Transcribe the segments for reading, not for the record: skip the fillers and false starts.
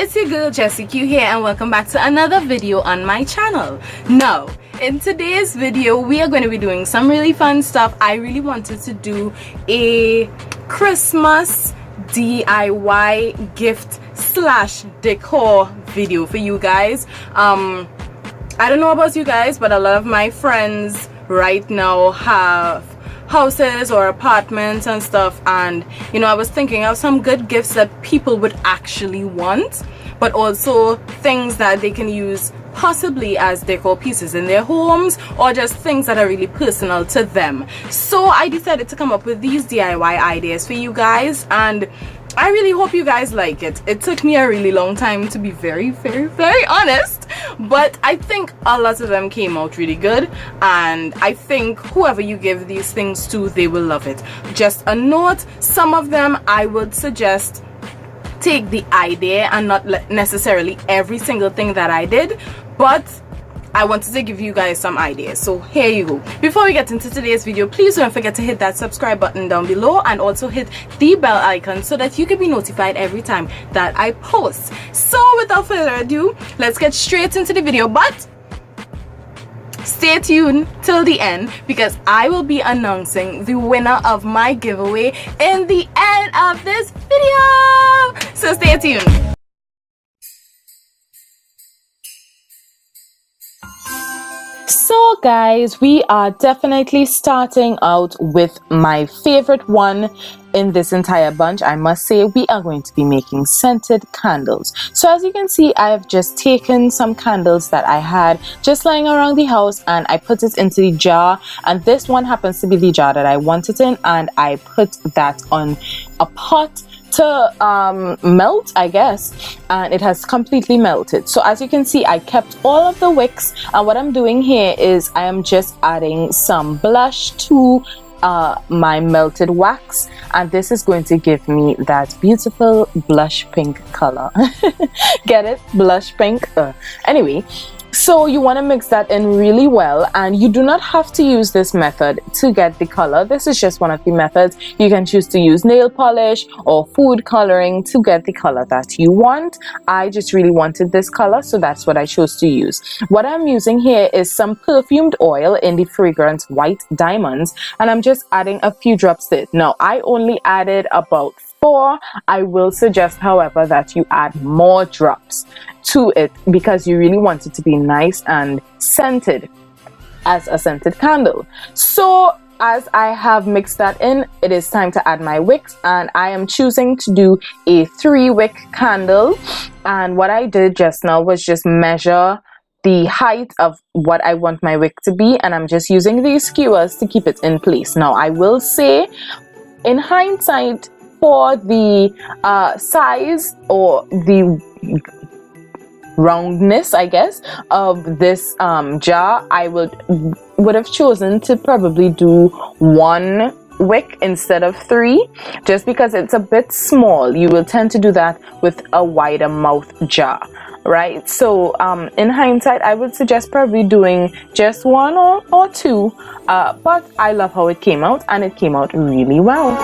it's your girl Jessie Q here, and welcome back to another video on my channel. Now, in today's video, we are going to be doing some really fun stuff. I really wanted to do a Christmas DIY gift slash decor video for you guys. I don't know about you guys, but a lot of my friends right now have houses or apartments and stuff, and you know, I was thinking of some good gifts that people would actually want, but also things that they can use possibly as decor pieces in their homes, or just things that are really personal to them. So I decided to come up with these DIY ideas for you guys, and I really hope you guys like it. It took me a really long time, to be very honest, but I think a lot of them came out really good, and I think whoever you give these things to, they will love it. Just a note, some of them I would suggest take the idea and not necessarily every single thing that I did, but I wanted to give you guys some ideas. So here you go. Before we get into today's video, please don't forget to hit that subscribe button down below, and also hit the bell icon so that you can be notified every time that I post. So without further ado, let's get straight into the video, but stay tuned till the end because I will be announcing the winner of my giveaway in the end of this video. So stay tuned. So guys, we are definitely starting out with my favorite one in this entire bunch. I must say, we are going to be making scented candles. So as you can see, I have just taken some candles that I had just lying around the house, and I put it into the jar, and this one happens to be the jar that I want it in, and I put that on a pot to melt, I guess, and it has completely melted. So as you can see, I kept all of the wicks, and what I'm doing here is I am just adding some blush to my melted wax, and this is going to give me that beautiful blush pink color. Get it? Blush pink. Anyway, so you want to mix that in really well, and you do not have to use this method to get the color. This is just one of the methods. You can choose to use nail polish or food coloring to get the color that you want. I just really wanted this color, so that's what I chose to use. What I'm using here is some perfumed oil in the fragrance White Diamonds, and I'm just adding a few drops to it. Now, I only added about 4. I will suggest, however, that you add more drops to it because you really want it to be nice and scented as a scented candle. So as I have mixed that in, it is time to add my wicks, and I am choosing to do a 3-wick candle. And what I did just now was just measure the height of what I want my wick to be, and I'm just using these skewers to keep it in place. Now, I will say, in hindsight, for the size or the roundness, I guess, of this jar, I would have chosen to probably do 1 wick instead of 3, just because it's a bit small. You will tend to do that with a wider mouth jar, right? So in hindsight, I would suggest probably doing just 1 or 2, but I love how it came out, and it came out really well.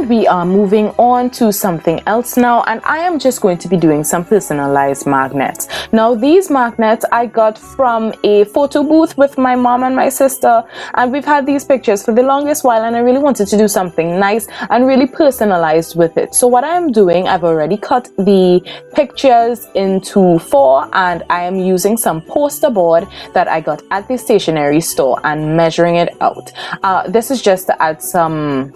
We are moving on to something else now, and I am just going to be doing some personalized magnets. Now, these magnets I got from a photo booth with my mom and my sister, and we've had these pictures for the longest while, and I really wanted to do something nice and really personalized with it. So what I'm doing, I've already cut the pictures into 4, and I am using some poster board that I got at the stationery store and measuring it out. This is just to add some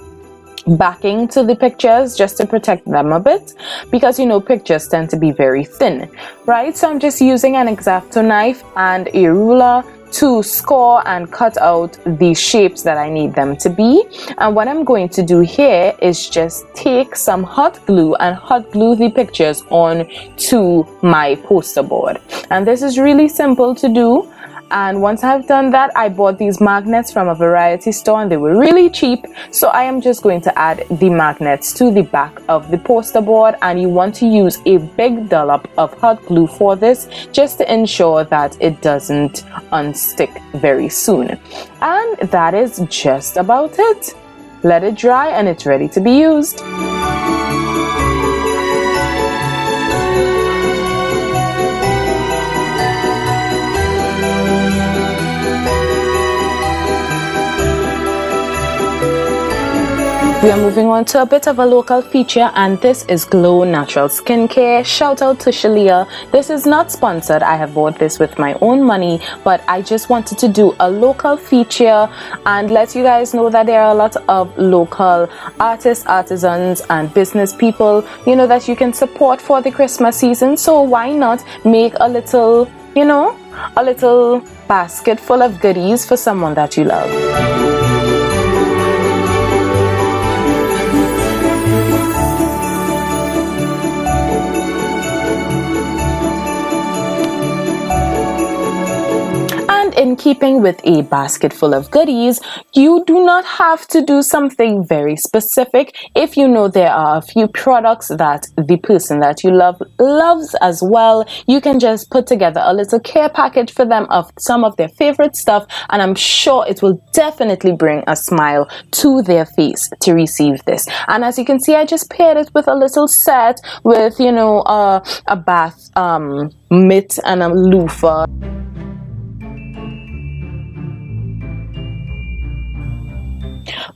backing to the pictures, just to protect them a bit, because you know, pictures tend to be very thin, right? So I'm just using an X-Acto knife and a ruler to score and cut out the shapes that I need them to be. And what I'm going to do here is just take some hot glue and hot glue the pictures on to my poster board. And this is really simple to do. And once I've done that, I bought these magnets from a variety store and they were really cheap. So I am just going to add the magnets to the back of the poster board, and you want to use a big dollop of hot glue for this, just to ensure that it doesn't unstick very soon. And that is just about it. Let it dry and it's ready to be used. We are moving on to a bit of a local feature, and this is Glow Natural Skincare. Shout out to Shalia. This is not sponsored. I have bought this with my own money, but I just wanted to do a local feature and let you guys know that there are a lot of local artists, artisans, and business people, you know, that you can support for the Christmas season. So why not make a little, you know, a little basket full of goodies for someone that you love. In keeping with a basket full of goodies, you do not have to do something very specific. If you know there are a few products that the person that you love loves as well, you can just put together a little care package for them of some of their favorite stuff, and I'm sure it will definitely bring a smile to their face to receive this. And as you can see, I just paired it with a little set with, you know, a bath mitt and a loofah.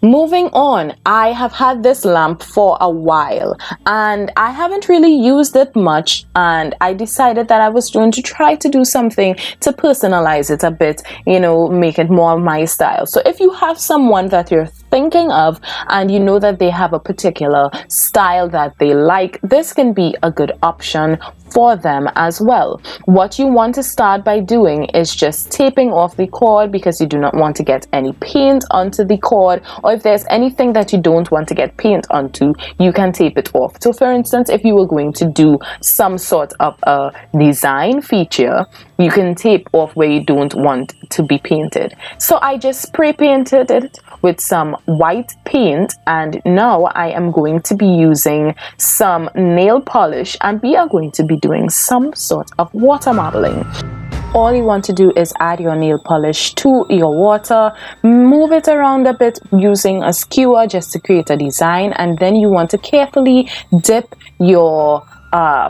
Moving on, I have had this lamp for a while and I haven't really used it much, and I decided that I was going to try to do something to personalize it a bit, you know, make it more my style. So if you have someone that you're thinking of and you know that they have a particular style that they like, this can be a good option for them as well. What you want to start by doing is just taping off the cord, because you do not want to get any paint onto the cord, or if there's anything that you don't want to get paint onto, you can tape it off. So for instance, if you were going to do some sort of a design feature, you can tape off where you don't want to be painted. So I just spray painted it with some white paint, and now I am going to be using some nail polish, and we are going to be doing some sort of water modeling. All you want to do is add your nail polish to your water, move it around a bit using a skewer just to create a design, and then you want to carefully dip your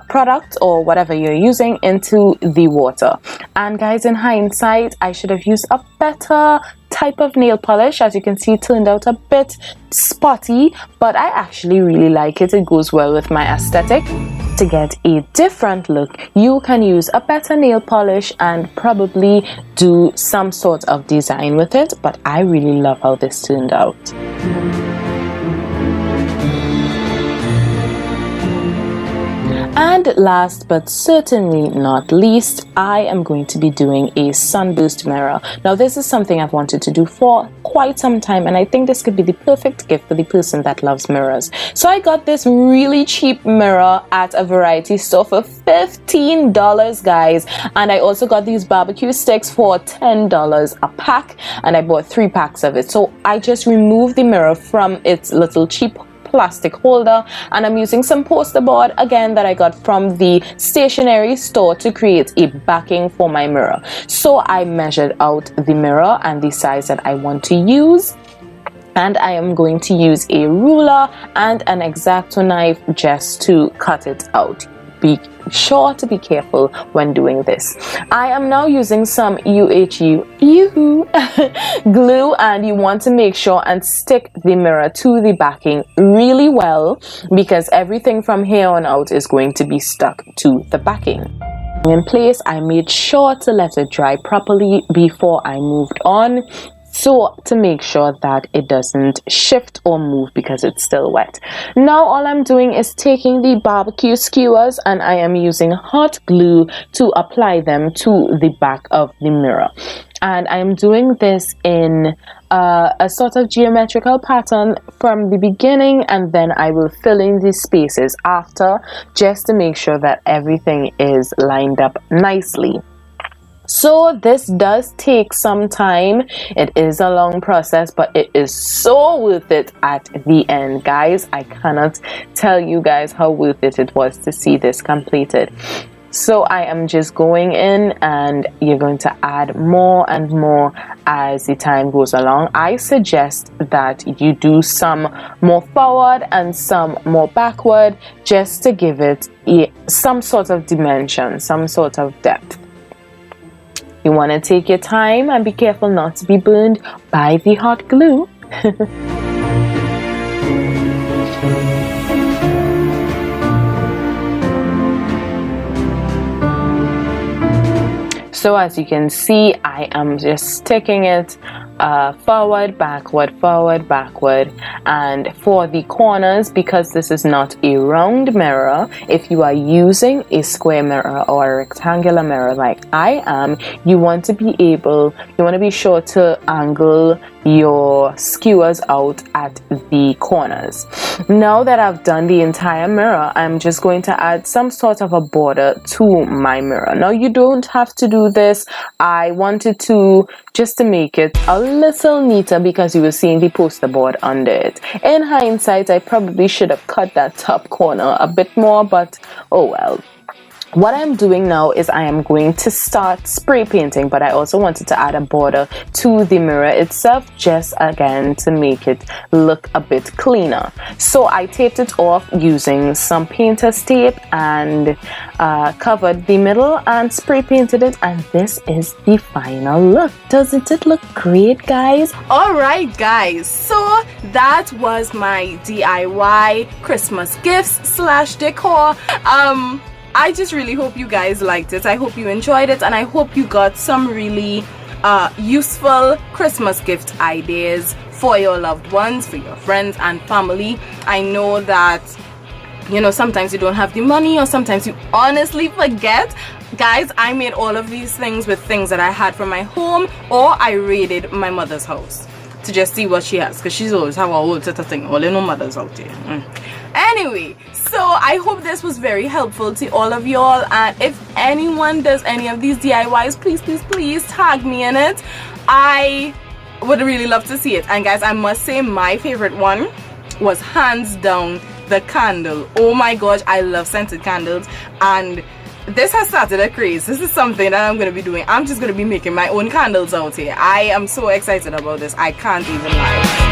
product or whatever you're using into the water. And guys, in hindsight, I should have used a better type of nail polish. As you can see, it turned out a bit spotty, but I actually really like it. It goes well with my aesthetic. To get a different look, you can use a better nail polish and probably do some sort of design with it, but I really love how this turned out. And last but certainly not least, I am going to be doing a sunburst mirror. Now this is something I've wanted to do for quite some time, and I think this could be the perfect gift for the person that loves mirrors. So I got this really cheap mirror at a variety store for $15, guys, and I also got these barbecue sticks for $10 a pack, and I bought 3 packs of it. So I just removed the mirror from its little cheap plastic holder, and I'm using some poster board again that I got from the stationery store to create a backing for my mirror. So I measured out the mirror and the size that I want to use, and I am going to use a ruler and an X-Acto knife just to cut it out. Be sure to be careful when doing this. I am now using some UHU glue, and you want to make sure and stick the mirror to the backing really well, because everything from here on out is going to be stuck to the backing. In place, I made sure to let it dry properly before I moved on, so to make sure that it doesn't shift or move because it's still wet. Now all I'm doing is taking the barbecue skewers and I am using hot glue to apply them to the back of the mirror. And I'm doing this in a sort of geometrical pattern from the beginning, and then I will fill in the spaces after, just to make sure that everything is lined up nicely. So this does take some time. It is a long process, but it is so worth it at the end, guys. I cannot tell you guys how worth it was to see this completed. So I am just going in, and you're going to add more and more as the time goes along. I suggest that you do some more forward and some more backward, just to give it some sort of dimension, some sort of depth. You want to take your time and be careful not to be burned by the hot glue. So as you can see, I am just sticking it forward, backward, and for the corners, because this is not a round mirror, if you are using a square mirror or a rectangular mirror like I am, you want to be sure to angle your skewers out at the corners. Now that I've done the entire mirror, I'm just going to add some sort of a border to my mirror. Now you don't have to do this. I wanted to just to make it a little neater because you were seeing the poster board under it. In hindsight, I probably should have cut that top corner a bit more, but oh well. What I'm doing now is I am going to start spray painting, but I also wanted to add a border to the mirror itself, just again to make it look a bit cleaner. So I taped it off using some painter's tape and covered the middle and spray painted it, and this is the final look. Doesn't it look great, guys? Alright guys, so that was my DIY Christmas gifts / decor. I just really hope you guys liked it. I hope you enjoyed it, and I hope you got some really useful Christmas gift ideas for your loved ones, for your friends and family. I know that, you know, sometimes you don't have the money, or sometimes you honestly forget. Guys, I made all of these things with things that I had from my home, or I raided my mother's house to just see what she has, because she's always have a whole set of things. All in her mother's out there. Anyway, so I hope this was very helpful to all of y'all, and if anyone does any of these DIYs, please tag me in it. I would really love to see it. And guys, I must say my favorite one was hands down the candle. Oh my gosh, I love scented candles, and this has started a craze. This is something that I'm going to be doing. I'm just going to be making my own candles out here. I am so excited about this. I can't even lie.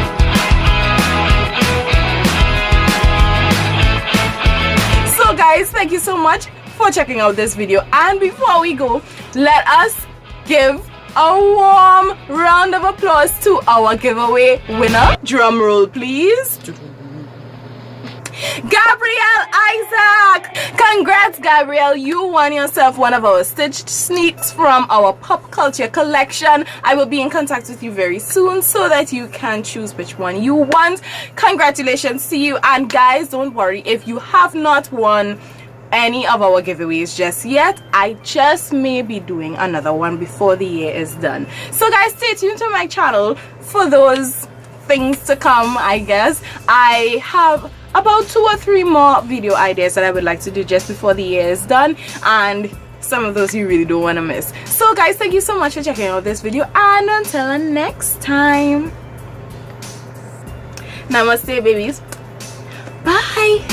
So guys, thank you so much for checking out this video. And before we go, let us give a warm round of applause to our giveaway winner. Drum roll, please. Gabrielle Isaac! Congrats, Gabrielle! You won yourself one of our stitched sneaks from our pop culture collection. I will be in contact with you very soon so that you can choose which one you want. Congratulations to you, and guys, don't worry if you have not won any of our giveaways just yet. I just may be doing another one before the year is done. So guys, stay tuned to my channel for those things to come. I guess I have about 2 or 3 more video ideas that I would like to do just before the year is done, and some of those you really don't want to miss. So guys, thank you so much for checking out this video, and until next time, namaste babies, bye.